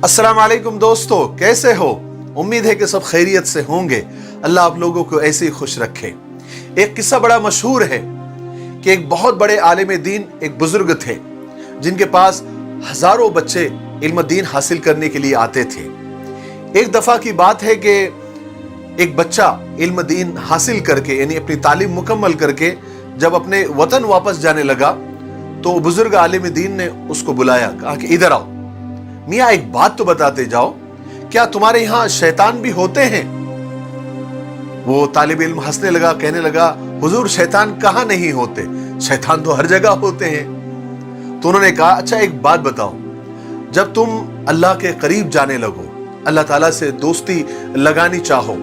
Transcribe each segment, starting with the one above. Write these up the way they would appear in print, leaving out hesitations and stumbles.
अस्सलाम वालेकुम दोस्तों, कैसे हो? उम्मीद है कि सब खैरियत से होंगे। अल्लाह आप लोगों को ऐसे ही खुश रखे। एक किस्सा बड़ा मशहूर है कि एक बहुत बड़े आलिम दीन, एक बुजुर्ग थे जिनके पास हजारों बच्चे इल्म दीन हासिल करने के लिए आते थे। एक दफा की बात है कि एक बच्चा इल्म दीन हासिल करके यानी अपनी तालीम मुकम्मल करके जब अपने वतन वापस जाने लगा तो बुजुर्ग आलिम दीन ने उसको बुलाया, कहा कि इधर आओ, मियाँ एक बात तो बताते जाओ, क्या तुम्हारे यहां शैतान भी होते हैं? वो तालिब इल्म हंसने लगा, कहने लगा, हुजूर शैतान कहां नहीं होते, शैतान तो हर जगह होते हैं। तो उन्होंने कहा, अच्छा एक बात बताओ, जब तुम अल्लाह के करीब जाने लगो, अल्लाह ताला से दोस्ती लगानी चाहो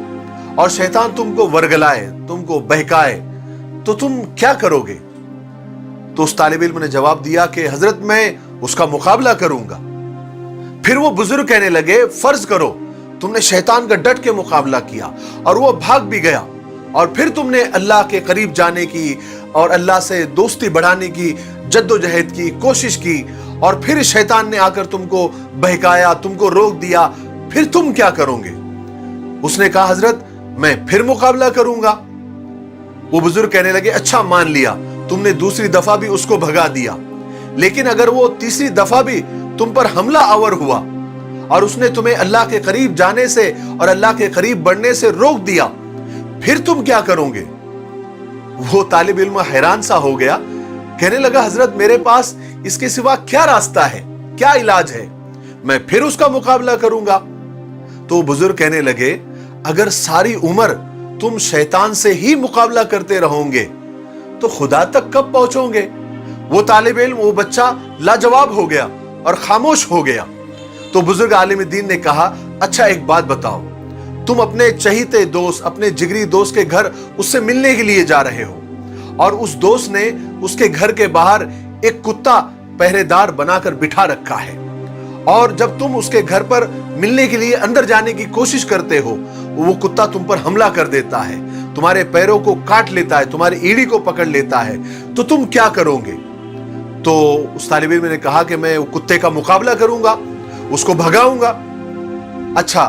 और शैतान तुमको वर्गलाए, तुमको बहकाए, तो तुम क्या करोगे? तो उस तालिब इल्म ने जवाब दिया कि हजरत मैं उसका मुकाबला करूंगा। फिर वो बुजुर्ग कहने लगे, फर्ज करो तुमने शैतान का डट के मुकाबला किया और वो भाग भी गया और फिर तुमने अल्लाह के करीब जाने की और अल्लाह से दोस्ती बढ़ाने की जद्दोजहद की कोशिश की और फिर शैतान ने आकर तुमको बहकाया, तुमको रोक दिया, फिर तुम क्या करोगे? उसने कहा, हजरत मैं फिर मुकाबला करूंगा। वो बुजुर्ग कहने लगे, अच्छा मान लिया, तुमने दूसरी दफा भी उसको भगा दिया, लेकिन अगर वो तीसरी दफा भी तुम पर हमला आवर हुआ और उसने तुम्हें अल्लाह के करीब जाने से और अल्लाह के करीब बढ़ने से रोक दिया, फिर तुम क्या करोगे? वो तालिब इल्म हैरान सा हो गया, कहने लगा, हजरत मेरे पास इसके सिवा क्या रास्ता है, क्या इलाज है? मैं फिर उसका मुकाबला करूंगा। तो बुजुर्ग कहने लगे, अगर सारी उम्र तुम शैतान से ही मुकाबला करते रहोगे तो खुदा तक कब पहुंचोगे? वो तालिब इल्म, वो बच्चा लाजवाब हो गया और खामोश हो गया। तो बुजुर्ग आलिम दीन ने कहा, अच्छा एक बात बताओ, तुम अपने चहीते दोस्त, अपने जिगरी दोस्त के घर उससे मिलने के लिए जा रहे हो और उस दोस्त ने उसके घर के बाहर एक कुत्ता पहरेदार बनाकर बिठा रखा है और जब तुम उसके घर पर मिलने के लिए अंदर जाने की कोशिश करते हो, वो कुत्ता तुम पर हमला कर देता है, तुम्हारे पैरों को काट लेता है, तुम्हारी एड़ी को पकड़ लेता है, तो तुम क्या करोगे? तो उस तालिब इल्म ने कहा कि मैं कुत्ते का मुकाबला करूंगा, उसको भगाऊंगा। अच्छा,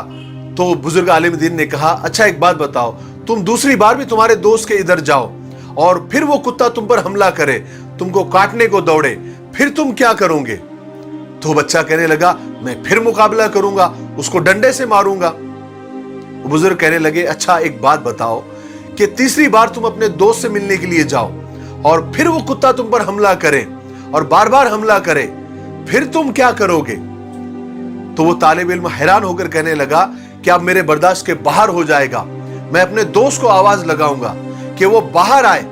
तो बुजुर्ग आलिम दीन ने कहा, अच्छा एक बात बताओ, तुम दूसरी बार भी तुम्हारे दोस्त के इधर जाओ और फिर वो कुत्ता तुम पर हमला करे, तुमको काटने को दौड़े, फिर तुम क्या करोगे? तो बच्चा कहने लगा, मैं फिर मुकाबला करूंगा, उसको डंडे से मारूंगा। बुजुर्ग कहने लगे, अच्छा एक बात बताओ कि तीसरी बार तुम अपने दोस्त से मिलने के लिए जाओ और फिर वो कुत्ता तुम पर हमला करे और बार बार हमला करे, फिर तुम क्या करोगे? तो वो तालिब इल्म हैरान होकर कहने लगा कि अब मेरे बर्दाश्त के बाहर हो जाएगा, मैं अपने दोस्त को आवाज लगाऊंगा कि वो बाहर आए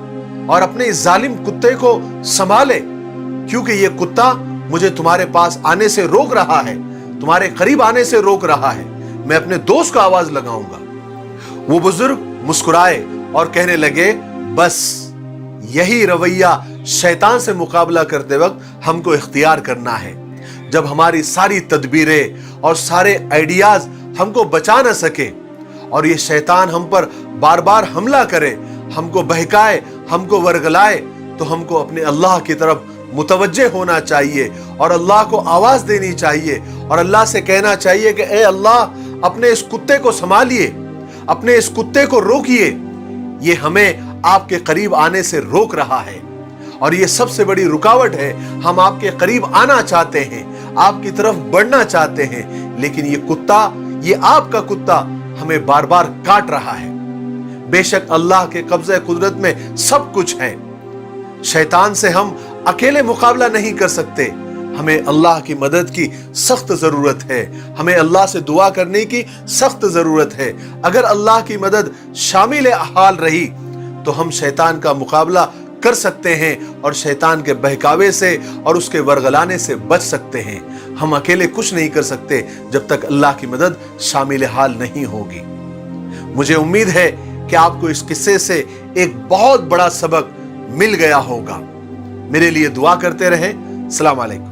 और अपने इस जालिम कुत्ते को संभाले, क्योंकि ये कुत्ता मुझे तुम्हारे पास आने से रोक रहा है, तुम्हारे करीब आने से रोक रहा है, मैं अपने दोस्त को आवाज लगाऊंगा। वो बुजुर्ग मुस्कुराए और कहने लगे, बस यही रवैया शैतान से मुकाबला करते वक्त हमको इख्तियार करना है। जब हमारी सारी तदबीरें और सारे आइडियाज हमको बचा न सके और ये शैतान हम पर बार बार हमला करे, हमको बहकाए, हमको वर्गलाए, तो हमको अपने अल्लाह की तरफ मुतवज्जे होना चाहिए और अल्लाह को आवाज देनी चाहिए और अल्लाह से कहना चाहिए कि ए अल्लाह, अपने इस कुत्ते को संभालिए, अपने इस कुत्ते को रोकिए, ये हमें आपके करीब आने से रोक रहा है और ये सबसे बड़ी रुकावट है। हम आपके करीब आना चाहते हैं, आपकी तरफ बढ़ना चाहते हैं, लेकिन ये कुत्ता, ये आपका कुत्ता हमें बार बार काट रहा है। बेशक अल्लाह के कब्ज़े कुदरत में सब कुछ है, शैतान से हम अकेले मुकाबला नहीं कर सकते, हमें अल्लाह की मदद की सख्त जरूरत है, हमें अल्लाह से दुआ करने की सख्त जरूरत है। अगर अल्लाह की मदद शामिल हाल रही तो हम शैतान का मुकाबला कर सकते हैं और शैतान के बहकावे से और उसके वर्गलाने से बच सकते हैं। हम अकेले कुछ नहीं कर सकते जब तक अल्लाह की मदद शामिल हाल नहीं होगी। मुझे उम्मीद है कि आपको इस किस्से से एक बहुत बड़ा सबक मिल गया होगा। मेरे लिए दुआ करते रहें। अस्सलाम वालेकुम।